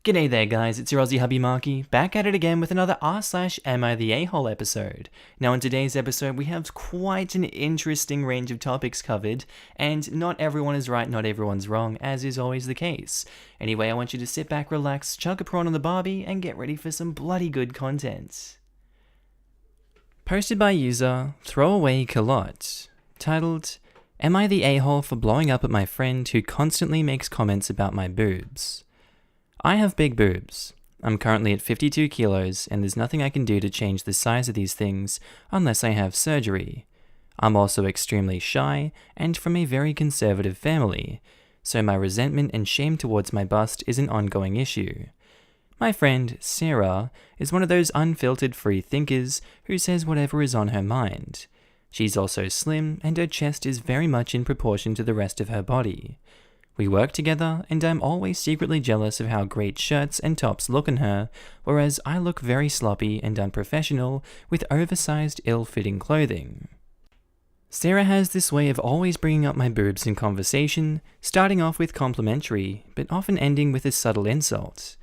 G'day there guys, it's your Aussie Hubby Markee, back at it again with another r/AmITheA episode. Now in today's episode we have quite an interesting range of topics covered, and not everyone is right, not everyone's wrong, as is always the case. Anyway, I want you to sit back, relax, chug a prawn on the barbie, and get ready for some bloody good content. Posted by user Throwaway Kalot, titled, Am I the a-hole for blowing up at my friend who constantly makes comments about my boobs? I have big boobs. I'm currently at 52 kilos and there's nothing I can do to change the size of these things unless I have surgery. I'm also extremely shy and from a very conservative family, so my resentment and shame towards my bust is an ongoing issue. My friend, Sarah, is one of those unfiltered free thinkers who says whatever is on her mind. She's also slim and her chest is very much in proportion to the rest of her body. We work together, and I'm always secretly jealous of how great shirts and tops look on her, whereas I look very sloppy and unprofessional with oversized, ill-fitting clothing. Sarah has this way of always bringing up my boobs in conversation, starting off with complimentary, but often ending with a subtle insult.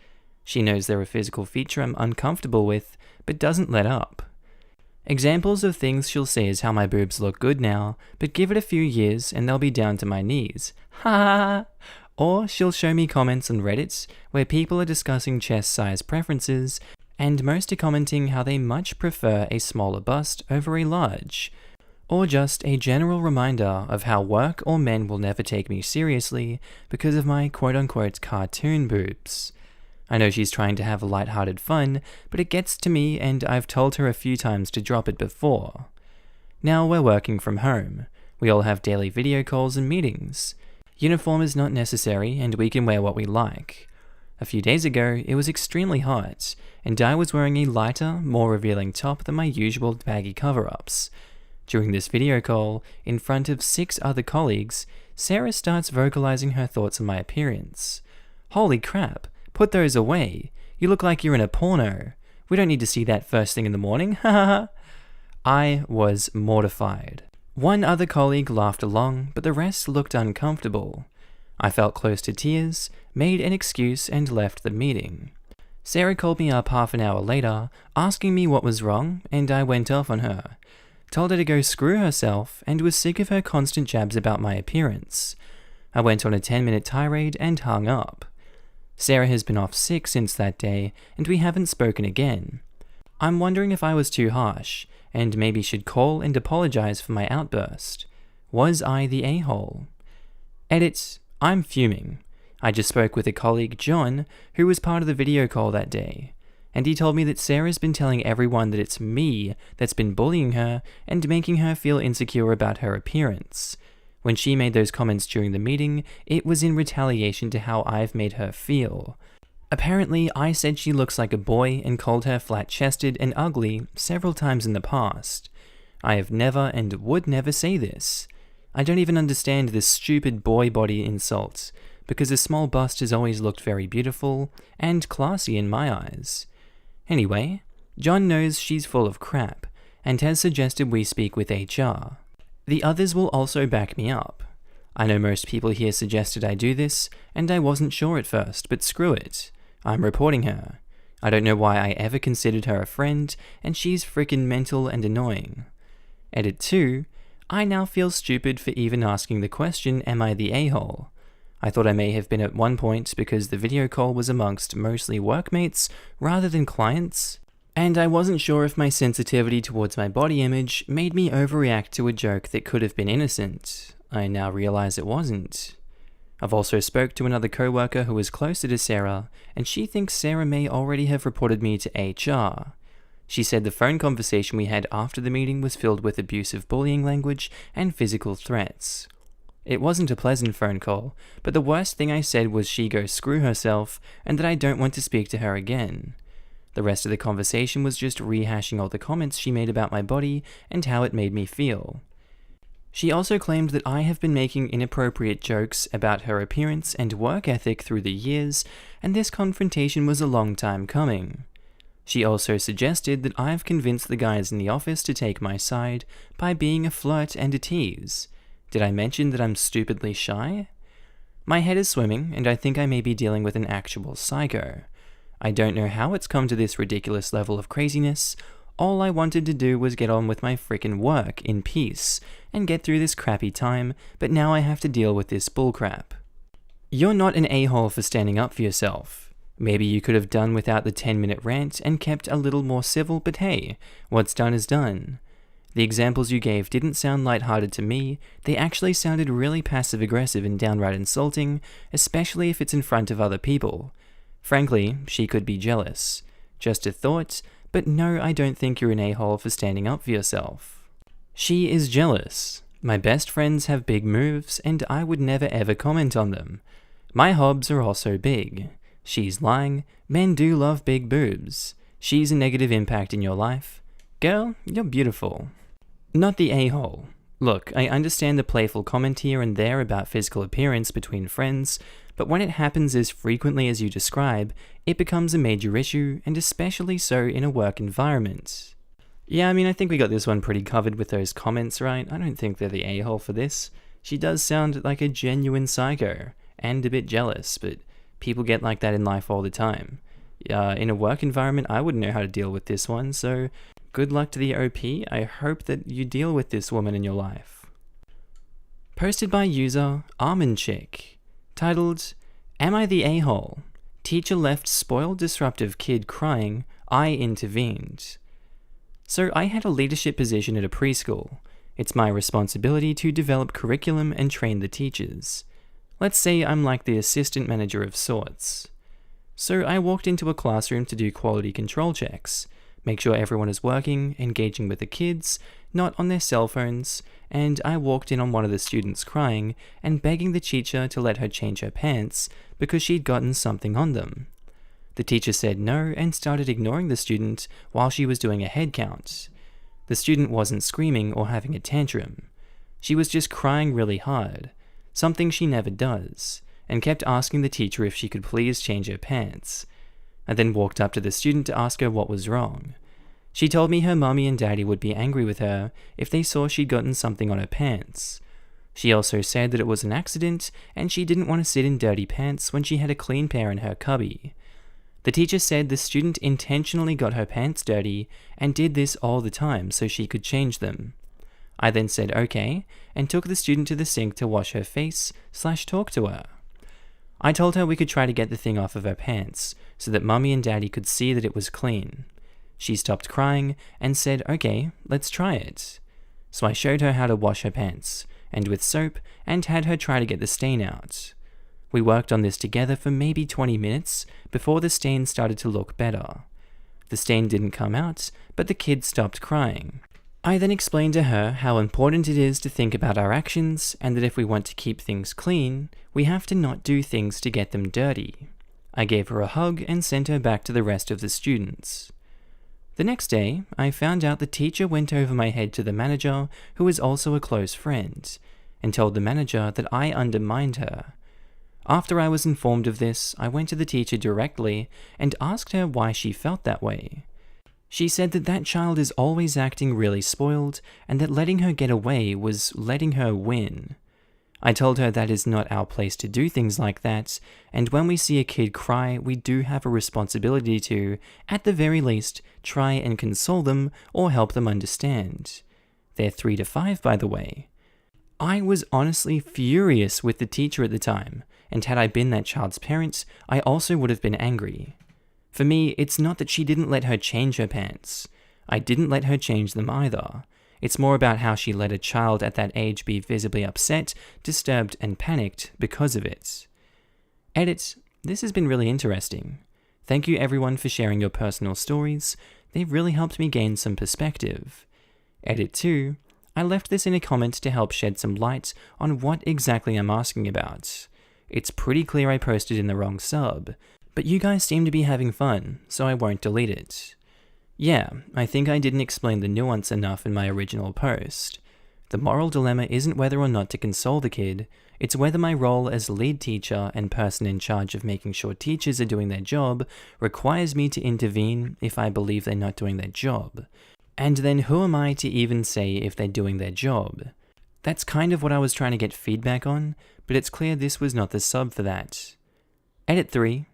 She knows they're a physical feature I'm uncomfortable with, but doesn't let up. Examples of things she'll say is how my boobs look good now, but give it a few years and they'll be down to my knees. Ha! Or she'll show me comments on Reddit where people are discussing chest size preferences, and most are commenting how they much prefer a smaller bust over a large. Or just a general reminder of how work or men will never take me seriously because of my quote-unquote cartoon boobs. I know she's trying to have light-hearted fun, but it gets to me and I've told her a few times to drop it before. Now we're working from home. We all have daily video calls and meetings. Uniform is not necessary and we can wear what we like. A few days ago, it was extremely hot, and I was wearing a lighter, more revealing top than my usual baggy cover-ups. During this video call, in front of 6 other colleagues, Sarah starts vocalizing her thoughts on my appearance. Holy crap! Put those away. You look like you're in a porno. We don't need to see that first thing in the morning. Ha ha ha. I was mortified. One other colleague laughed along, but the rest looked uncomfortable. I felt close to tears, made an excuse, and left the meeting. Sarah called me up half an hour later, asking me what was wrong, and I went off on her. Told her to go screw herself, and was sick of her constant jabs about my appearance. I went on a 10-minute tirade and hung up. Sarah has been off sick since that day, and we haven't spoken again. I'm wondering if I was too harsh, and maybe should call and apologize for my outburst. Was I the a-hole? Edit, I'm fuming. I just spoke with a colleague, John, who was part of the video call that day, and he told me that Sarah's been telling everyone that it's me that's been bullying her and making her feel insecure about her appearance. When she made those comments during the meeting, it was in retaliation to how I've made her feel. Apparently, I said she looks like a boy and called her flat-chested and ugly several times in the past. I have never and would never say this. I don't even understand this stupid boy body insult, because a small bust has always looked very beautiful and classy in my eyes. Anyway, John knows she's full of crap, and has suggested we speak with HR. The others will also back me up. I know most people here suggested I do this, and I wasn't sure at first, but screw it. I'm reporting her. I don't know why I ever considered her a friend, and she's frickin' mental and annoying. Edit 2, I now feel stupid for even asking the question, am I the a-hole? I thought I may have been at one point because the video call was amongst mostly workmates rather than clients, and I wasn't sure if my sensitivity towards my body image made me overreact to a joke that could have been innocent. I now realize it wasn't. I've also spoke to another coworker who is closer to Sarah, and she thinks Sarah may already have reported me to HR. She said the phone conversation we had after the meeting was filled with abusive bullying language and physical threats. It wasn't a pleasant phone call, but the worst thing I said was she go screw herself and that I don't want to speak to her again. The rest of the conversation was just rehashing all the comments she made about my body and how it made me feel. She also claimed that I have been making inappropriate jokes about her appearance and work ethic through the years, and this confrontation was a long time coming. She also suggested that I've convinced the guys in the office to take my side by being a flirt and a tease. Did I mention that I'm stupidly shy? My head is swimming, and I think I may be dealing with an actual psycho. I don't know how it's come to this ridiculous level of craziness. All I wanted to do was get on with my frickin' work in peace and get through this crappy time, but now I have to deal with this bullcrap. You're not an a-hole for standing up for yourself. Maybe you could have done without the 10-minute rant and kept a little more civil, but hey, what's done is done. The examples you gave didn't sound lighthearted to me, they actually sounded really passive-aggressive and downright insulting, especially if it's in front of other people. Frankly, she could be jealous. Just a thought, but no, I don't think you're an a-hole for standing up for yourself. She is jealous. My best friends have big moves, and I would never ever comment on them. My hobs are also big. She's lying. Men do love big boobs. She's a negative impact in your life. Girl, you're beautiful. Not the a-hole. Look, I understand the playful comment here and there about physical appearance between friends, but when it happens as frequently as you describe, it becomes a major issue, and especially so in a work environment. Yeah, I think we got this one pretty covered with those comments, right? I don't think they're the a-hole for this. She does sound like a genuine psycho, and a bit jealous, but people get like that in life all the time. In a work environment, I wouldn't know how to deal with this one, so good luck to the OP. I hope that you deal with this woman in your life. Posted by user AmITheA, titled, "Am I the a-hole? Teacher left spoiled disruptive kid crying, I intervened." So I had a leadership position at a preschool. It's my responsibility to develop curriculum and train the teachers. Let's say I'm like the assistant manager of sorts. So I walked into a classroom to do quality control checks, make sure everyone is working, engaging with the kids, not on their cell phones, and I walked in on one of the students crying and begging the teacher to let her change her pants because she'd gotten something on them. The teacher said no and started ignoring the student while she was doing a head count. The student wasn't screaming or having a tantrum. She was just crying really hard, something she never does, and kept asking the teacher if she could please change her pants. I then walked up to the student to ask her what was wrong. She told me her mummy and daddy would be angry with her if they saw she'd gotten something on her pants. She also said that it was an accident and she didn't want to sit in dirty pants when she had a clean pair in her cubby. The teacher said the student intentionally got her pants dirty and did this all the time so she could change them. I then said okay and took the student to the sink to wash her face/talk to her. I told her we could try to get the thing off of her pants so that mummy and daddy could see that it was clean. She stopped crying and said okay, let's try it. So I showed her how to wash her pants, and with soap, and had her try to get the stain out. We worked on this together for maybe 20 minutes before the stain started to look better. The stain didn't come out, but the kid stopped crying. I then explained to her how important it is to think about our actions and that if we want to keep things clean, we have to not do things to get them dirty. I gave her a hug and sent her back to the rest of the students. The next day, I found out the teacher went over my head to the manager, who is also a close friend, and told the manager that I undermined her. After I was informed of this, I went to the teacher directly and asked her why she felt that way. She said that that child is always acting really spoiled and that letting her get away was letting her win. I told her that is not our place to do things like that, and when we see a kid cry, we do have a responsibility to, at the very least, try and console them or help them understand. They're 3 to 5, by the way. I was honestly furious with the teacher at the time, and had I been that child's parent, I also would have been angry. For me, it's not that she didn't let her change her pants. I didn't let her change them either. It's more about how she let a child at that age be visibly upset, disturbed, and panicked because of it. Edit, this has been really interesting. Thank you everyone for sharing your personal stories. They've really helped me gain some perspective. Edit 2, I left this in a comment to help shed some light on what exactly I'm asking about. It's pretty clear I posted in the wrong sub, but you guys seem to be having fun, so I won't delete it. Yeah, I think I didn't explain the nuance enough in my original post. The moral dilemma isn't whether or not to console the kid, it's whether my role as lead teacher and person in charge of making sure teachers are doing their job requires me to intervene if I believe they're not doing their job. And then who am I to even say if they're doing their job? That's kind of what I was trying to get feedback on, but it's clear this was not the sub for that. Edit 3.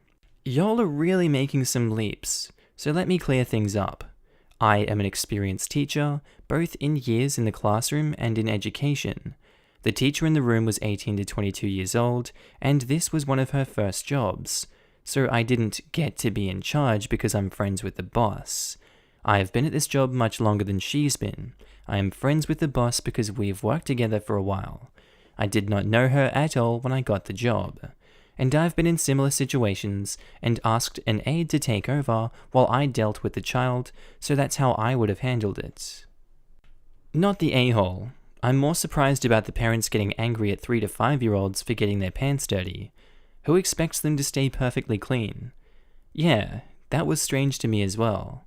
Y'all are really making some leaps, so let me clear things up. I am an experienced teacher, both in years in the classroom and in education. The teacher in the room was 18 to 22 years old, and this was one of her first jobs. So I didn't get to be in charge because I'm friends with the boss. I have been at this job much longer than she's been. I am friends with the boss because we've worked together for a while. I did not know her at all when I got the job. And I've been in similar situations and asked an aide to take over while I dealt with the child, so that's how I would have handled it. Not the a-hole. I'm more surprised about the parents getting angry at 3 to 5-year-olds for getting their pants dirty. Who expects them to stay perfectly clean? Yeah, that was strange to me as well.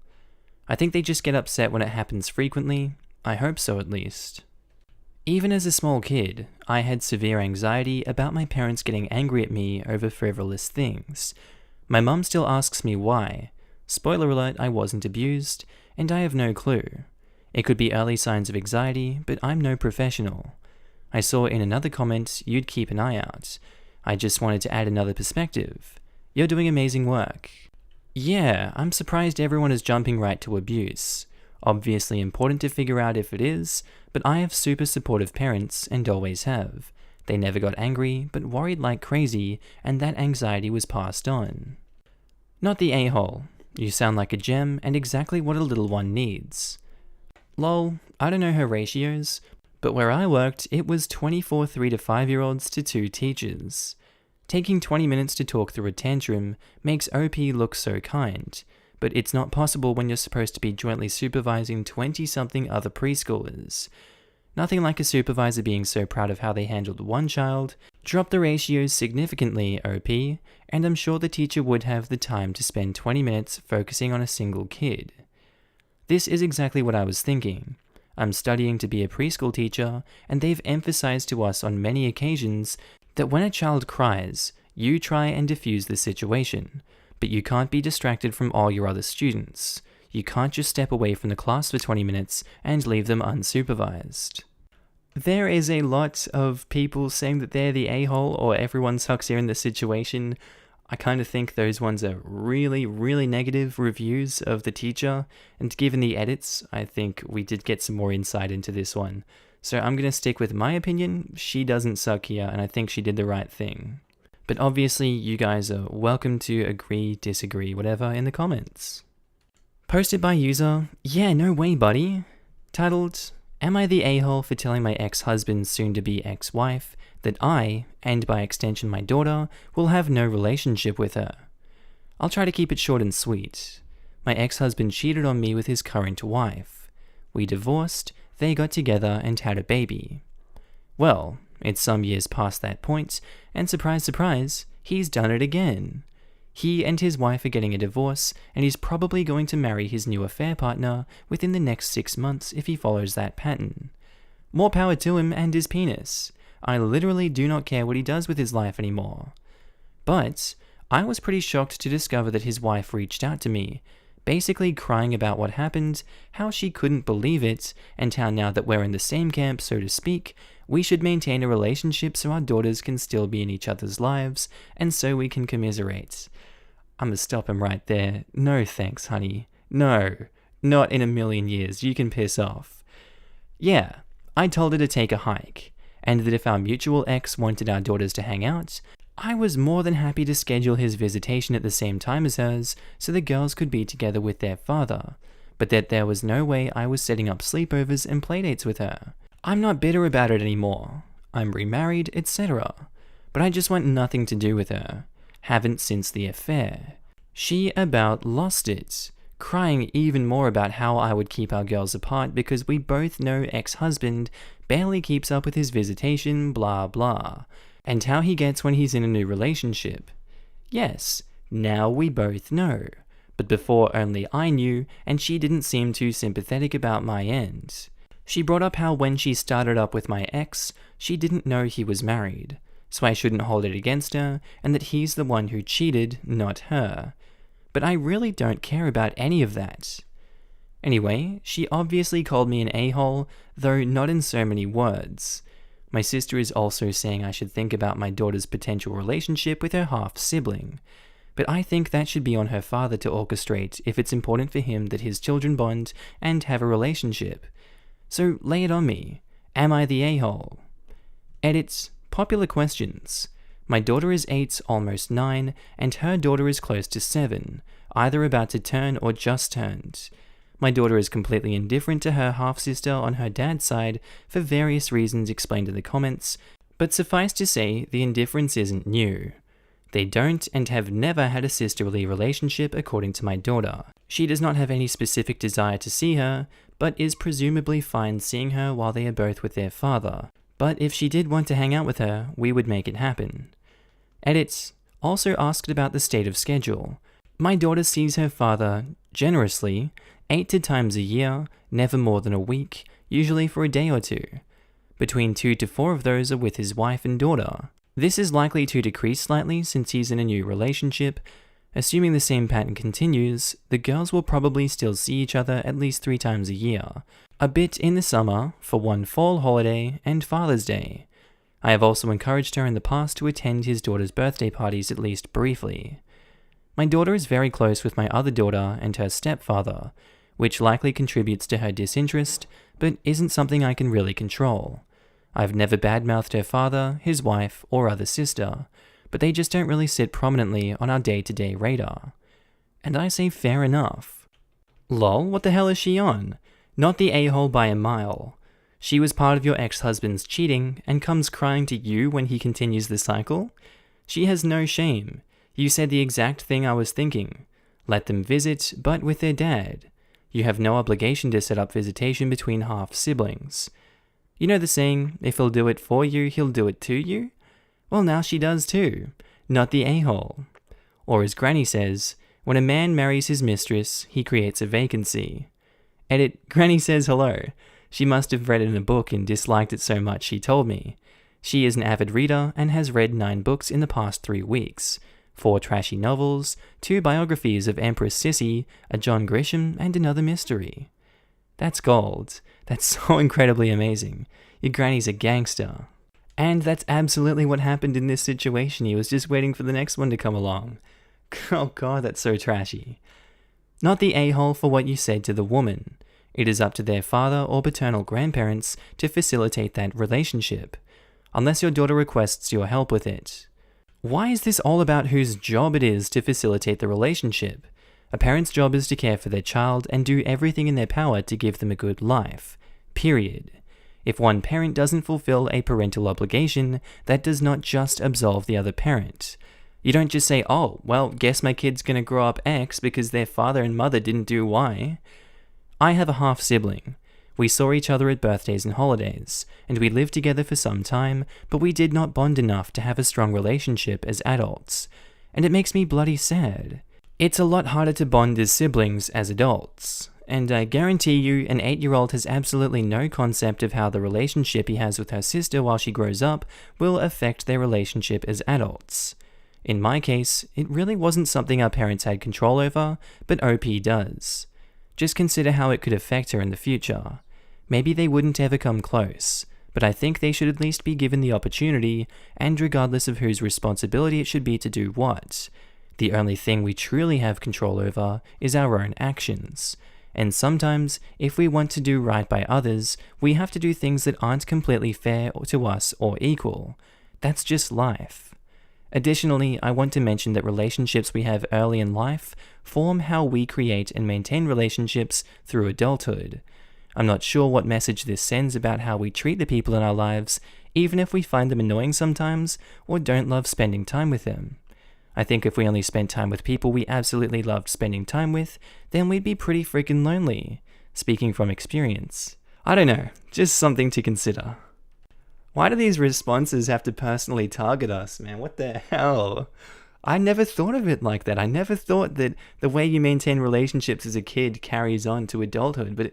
I think they just get upset when it happens frequently. I hope so, at least. Even as a small kid, I had severe anxiety about my parents getting angry at me over frivolous things. My mum still asks me why. Spoiler alert, I wasn't abused, and I have no clue. It could be early signs of anxiety, but I'm no professional. I saw in another comment you'd keep an eye out. I just wanted to add another perspective. You're doing amazing work. Yeah, I'm surprised everyone is jumping right to abuse. Obviously important to figure out if it is, but I have super supportive parents and always have. They never got angry, but worried like crazy, and that anxiety was passed on. Not the a-hole. You sound like a gem and exactly what a little one needs. Lol, I don't know her ratios, but where I worked, it was 24 3 to 5-year-olds to 2 teachers. Taking 20 minutes to talk through a tantrum makes OP look so kind, but it's not possible when you're supposed to be jointly supervising 20-something other preschoolers. Nothing like a supervisor being so proud of how they handled one child. Drop the ratios significantly, OP, and I'm sure the teacher would have the time to spend 20 minutes focusing on a single kid. This is exactly what I was thinking. I'm studying to be a preschool teacher, and they've emphasized to us on many occasions that when a child cries, you try and diffuse the situation, but you can't be distracted from all your other students. You can't just step away from the class for 20 minutes and leave them unsupervised. There is a lot of people saying that they're the a-hole or everyone sucks here in the situation. I kind of think those ones are really, really negative reviews of the teacher, and given the edits, I think we did get some more insight into this one. So I'm going to stick with my opinion. She doesn't suck here, and I think she did the right thing. But obviously, you guys are welcome to agree, disagree, whatever in the comments. Posted by user, yeah, no way, buddy. Titled, Am I the a-hole for telling my ex-husband's soon-to-be ex-wife that I, and by extension my daughter, will have no relationship with her? I'll try to keep it short and sweet. My ex-husband cheated on me with his current wife. We divorced, they got together and had a baby. Well, it's some years past that point, and surprise, surprise, he's done it again. He and his wife are getting a divorce, and he's probably going to marry his new affair partner within the next 6 months if he follows that pattern. More power to him and his penis. I literally do not care what he does with his life anymore. But I was pretty shocked to discover that his wife reached out to me, basically crying about what happened, how she couldn't believe it, and how now that we're in the same camp, so to speak, we should maintain a relationship so our daughters can still be in each other's lives, and so we can commiserate. I'ma stop him right there. No thanks, honey. No, not in a million years. You can piss off. Yeah, I told her to take a hike, and that if our mutual ex wanted our daughters to hang out, I was more than happy to schedule his visitation at the same time as hers so the girls could be together with their father, but that there was no way I was setting up sleepovers and playdates with her. I'm not bitter about it anymore. I'm remarried, etc. But I just want nothing to do with her. Haven't since the affair. She about lost it, crying even more about how I would keep our girls apart because we both know ex-husband barely keeps up with his visitation, blah blah, and how he gets when he's in a new relationship. Yes, now we both know, but before only I knew, and she didn't seem too sympathetic about my end. She brought up how when she started up with my ex, she didn't know he was married, so I shouldn't hold it against her, and that he's the one who cheated, not her. But I really don't care about any of that. Anyway, she obviously called me an a-hole, though not in so many words. My sister is also saying I should think about my daughter's potential relationship with her half-sibling. But I think that should be on her father to orchestrate if it's important for him that his children bond and have a relationship. So lay it on me. Am I the a-hole? Edit. Popular questions. My daughter is 8, almost 9, and her daughter is close to 7, either about to turn or just turned. My daughter is completely indifferent to her half-sister on her dad's side for various reasons explained in the comments, but suffice to say, the indifference isn't new. They don't and have never had a sisterly relationship according to my daughter. She does not have any specific desire to see her, but is presumably fine seeing her while they are both with their father. But if she did want to hang out with her, we would make it happen. Edit. Also asked about the state of schedule. My daughter sees her father, generously, 8 times a year, never more than a week, usually for a day or two. Between 2 to 4 of those are with his wife and daughter. This is likely to decrease slightly since he's in a new relationship. Assuming the same pattern continues, the girls will probably still see each other at least 3 times a year. A bit in the summer, for one fall holiday, and Father's Day. I have also encouraged her in the past to attend his daughter's birthday parties at least briefly. My daughter is very close with my other daughter and her stepfather, which likely contributes to her disinterest, but isn't something I can really control. I've never badmouthed her father, his wife, or other sister, but they just don't really sit prominently on our day-to-day radar. And I say fair enough. Lol, what the hell is she on? Not the a-hole by a mile. She was part of your ex-husband's cheating and comes crying to you when he continues the cycle? She has no shame. You said the exact thing I was thinking. Let them visit, but with their dad. You have no obligation to set up visitation between half-siblings. You know the saying, if he'll do it for you, he'll do it to you? Well, now she does too. Not the a-hole. Or as Granny says, when a man marries his mistress, he creates a vacancy. Edit. Granny says hello. She must have read it in a book and disliked it so much she told me. She is an avid reader and has read 9 books in the past 3 weeks. 4 trashy novels, 2 biographies of Empress Sissy, a John Grisham, and another mystery. That's gold. That's so incredibly amazing. Your granny's a gangster. And that's absolutely what happened in this situation. He was just waiting for the next one to come along. Oh god, that's so trashy. Not the a-hole for what you said to the woman. It is up to their father or paternal grandparents to facilitate that relationship, unless your daughter requests your help with it. Why is this all about whose job it is to facilitate the relationship? A parent's job is to care for their child and do everything in their power to give them a good life. Period. If one parent doesn't fulfill a parental obligation, that does not just absolve the other parent. You don't just say, oh, well, guess my kid's gonna grow up X because their father and mother didn't do Y. I have a half-sibling. We saw each other at birthdays and holidays, and we lived together for some time, but we did not bond enough to have a strong relationship as adults, and it makes me bloody sad. It's a lot harder to bond as siblings as adults, and I guarantee you an 8-year-old has absolutely no concept of how the relationship he has with her sister while she grows up will affect their relationship as adults. In my case, it really wasn't something our parents had control over, but OP does. Just consider how it could affect her in the future. Maybe they wouldn't ever come close, but I think they should at least be given the opportunity, and regardless of whose responsibility it should be to do what. The only thing we truly have control over is our own actions. And sometimes, if we want to do right by others, we have to do things that aren't completely fair to us or equal. That's just life. Additionally, I want to mention that relationships we have early in life form how we create and maintain relationships through adulthood. I'm not sure what message this sends about how we treat the people in our lives, even if we find them annoying sometimes or don't love spending time with them. I think if we only spent time with people we absolutely loved spending time with, then we'd be pretty freaking lonely. Speaking from experience. I don't know, just something to consider. Why do these responses have to personally target us, man? What the hell? I never thought of it like that. I never thought that the way you maintain relationships as a kid carries on to adulthood, but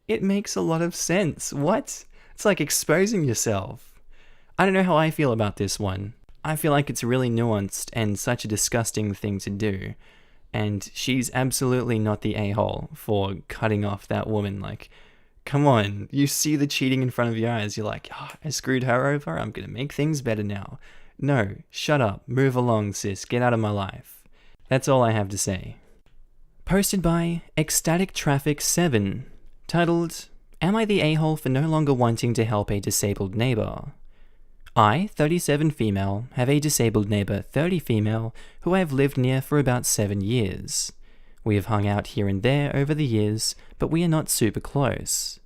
it makes a lot of sense. What? It's like exposing yourself. I don't know how I feel about this one. I feel like it's really nuanced and such a disgusting thing to do. And she's absolutely not the a-hole for cutting off that woman. Like, come on, you see the cheating in front of your eyes. You're like, oh, I screwed her over. I'm going to make things better now. No, shut up. Move along, sis. Get out of my life. That's all I have to say. Posted by Ecstatic Traffic 7, titled, Am I the a-hole for no longer wanting to help a disabled neighbor? I, 37 female, have a disabled neighbor, 30 female, who I have lived near for about 7 years. We have hung out here and there over the years, but we are not super close.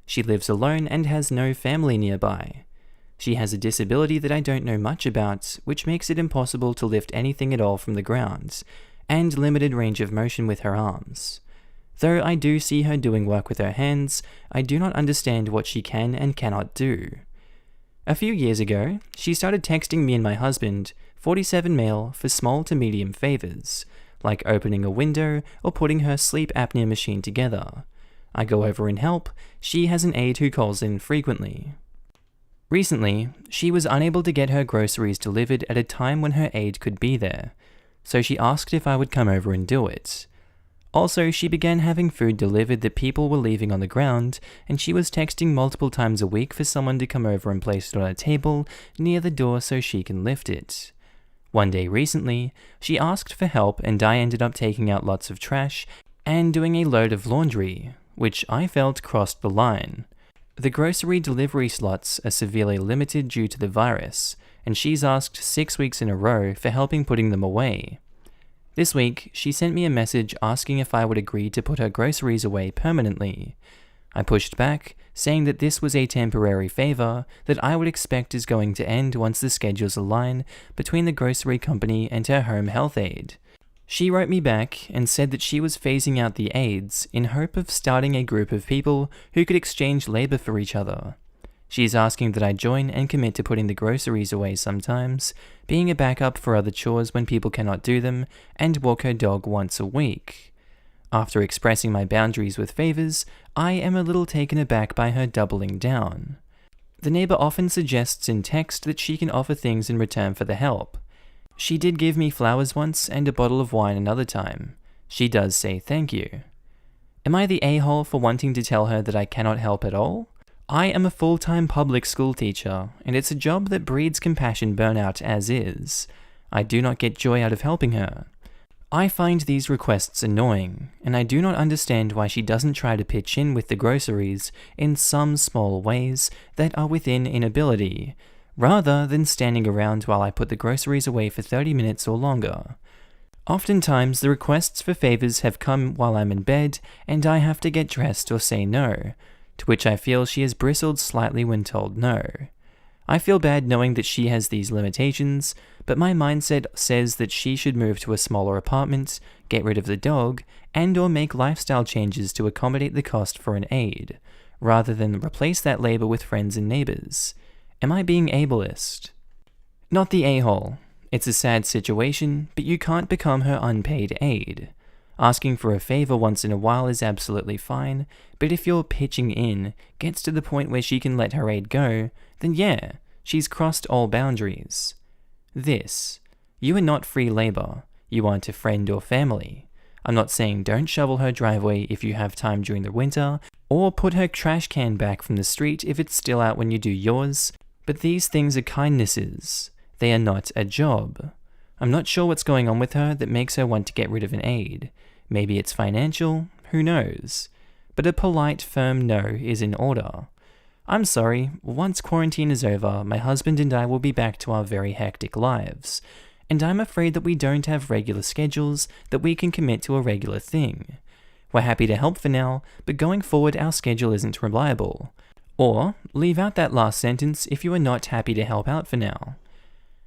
She lives alone and has no family nearby. She has a disability that I don't know much about, which makes it impossible to lift anything at all from the ground, and limited range of motion with her arms. Though I do see her doing work with her hands, I do not understand what she can and cannot do. A few years ago, she started texting me and my husband, 47 male, for small to medium favors, like opening a window or putting her sleep apnea machine together. I go over and help. She has an aide who calls in frequently. Recently, she was unable to get her groceries delivered at a time when her aide could be there, so she asked if I would come over and do it. Also, she began having food delivered that people were leaving on the ground, and she was texting multiple times a week for someone to come over and place it on a table near the door so she can lift it. One day recently, she asked for help and I ended up taking out lots of trash and doing a load of laundry, which I felt crossed the line. The grocery delivery slots are severely limited due to the virus, and she's asked 6 weeks in a row for helping putting them away. This week, she sent me a message asking if I would agree to put her groceries away permanently. I pushed back, saying that this was a temporary favor that I would expect is going to end once the schedules align between the grocery company and her home health aide. She wrote me back and said that she was phasing out the aides in hope of starting a group of people who could exchange labor for each other. She is asking that I join and commit to putting the groceries away sometimes, being a backup for other chores when people cannot do them, and walk her dog once a week. After expressing my boundaries with favors, I am a little taken aback by her doubling down. The neighbor often suggests in text that she can offer things in return for the help. She did give me flowers once and a bottle of wine another time. She does say thank you. Am I the a-hole for wanting to tell her that I cannot help at all? I am a full-time public school teacher, and it's a job that breeds compassion burnout as is. I do not get joy out of helping her. I find these requests annoying, and I do not understand why she doesn't try to pitch in with the groceries in some small ways that are within inability, rather than standing around while I put the groceries away for 30 minutes or longer. Oftentimes, the requests for favors have come while I'm in bed, and I have to get dressed or say no, to which I feel she has bristled slightly when told no. I feel bad knowing that she has these limitations, but my mindset says that she should move to a smaller apartment, get rid of the dog, and/or make lifestyle changes to accommodate the cost for an aide, rather than replace that labor with friends and neighbors. Am I being ableist? Not the a-hole. It's a sad situation, but you can't become her unpaid aide. Asking for a favor once in a while is absolutely fine, but if your pitching in gets to the point where she can let her aide go, then yeah, she's crossed all boundaries. You are not free labor. You aren't a friend or family. I'm not saying don't shovel her driveway if you have time during the winter, or put her trash can back from the street if it's still out when you do yours, but these things are kindnesses. They are not a job. I'm not sure what's going on with her that makes her want to get rid of an aide. Maybe it's financial, who knows? But a polite, firm no is in order. I'm sorry, once quarantine is over, my husband and I will be back to our very hectic lives, and I'm afraid that we don't have regular schedules that we can commit to a regular thing. We're happy to help for now, but going forward our schedule isn't reliable. Or, leave out that last sentence if you are not happy to help out for now.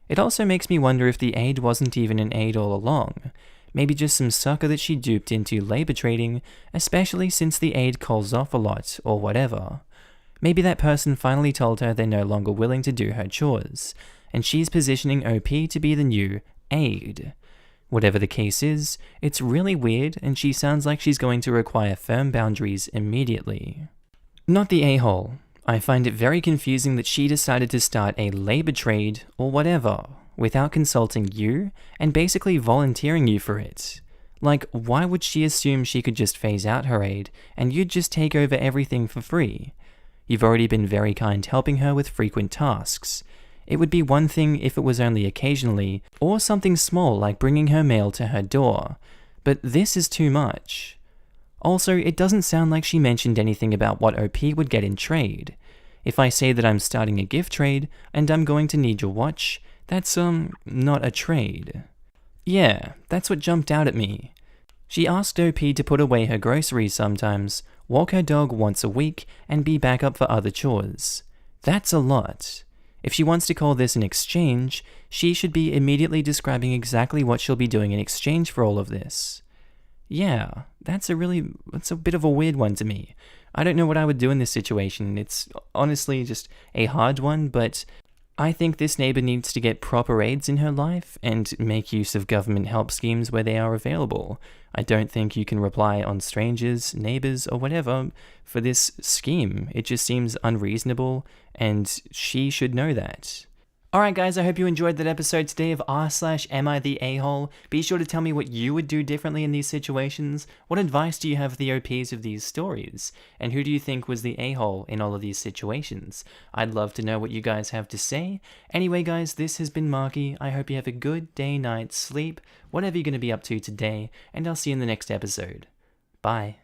It also makes me wonder if the aide wasn't even an aide all along. Maybe just some sucker that she duped into labor trading, especially since the aide calls off a lot, or whatever. Maybe that person finally told her they're no longer willing to do her chores, and she's positioning OP to be the new aide. Whatever the case is, it's really weird and she sounds like she's going to require firm boundaries immediately. Not the a-hole. I find it very confusing that she decided to start a labor trade, or whatever, without consulting you, and basically volunteering you for it. Like, why would she assume she could just phase out her aide, and you'd just take over everything for free? You've already been very kind helping her with frequent tasks. It would be one thing if it was only occasionally, or something small like bringing her mail to her door, but this is too much. Also, it doesn't sound like she mentioned anything about what OP would get in trade. If I say that I'm starting a gift trade and I'm going to need your watch, that's not a trade. Yeah, that's what jumped out at me. She asked OP to put away her groceries sometimes, walk her dog once a week, and be back up for other chores. That's a lot. If she wants to call this an exchange, she should be immediately describing exactly what she'll be doing in exchange for all of this. Yeah, that's a bit of a weird one to me. I don't know what I would do in this situation. It's honestly just a hard one, but I think this neighbor needs to get proper aids in her life and make use of government help schemes where they are available. I don't think you can rely on strangers, neighbors, or whatever for this scheme. It just seems unreasonable, and she should know that. Alright guys, I hope you enjoyed that episode today of r/AmITheA. Be sure to tell me what you would do differently in these situations. What advice do you have for the OPs of these stories? And who do you think was the a-hole in all of these situations? I'd love to know what you guys have to say. Anyway guys, this has been Markee. I hope you have a good day, night, sleep, whatever you're going to be up to today, and I'll see you in the next episode. Bye.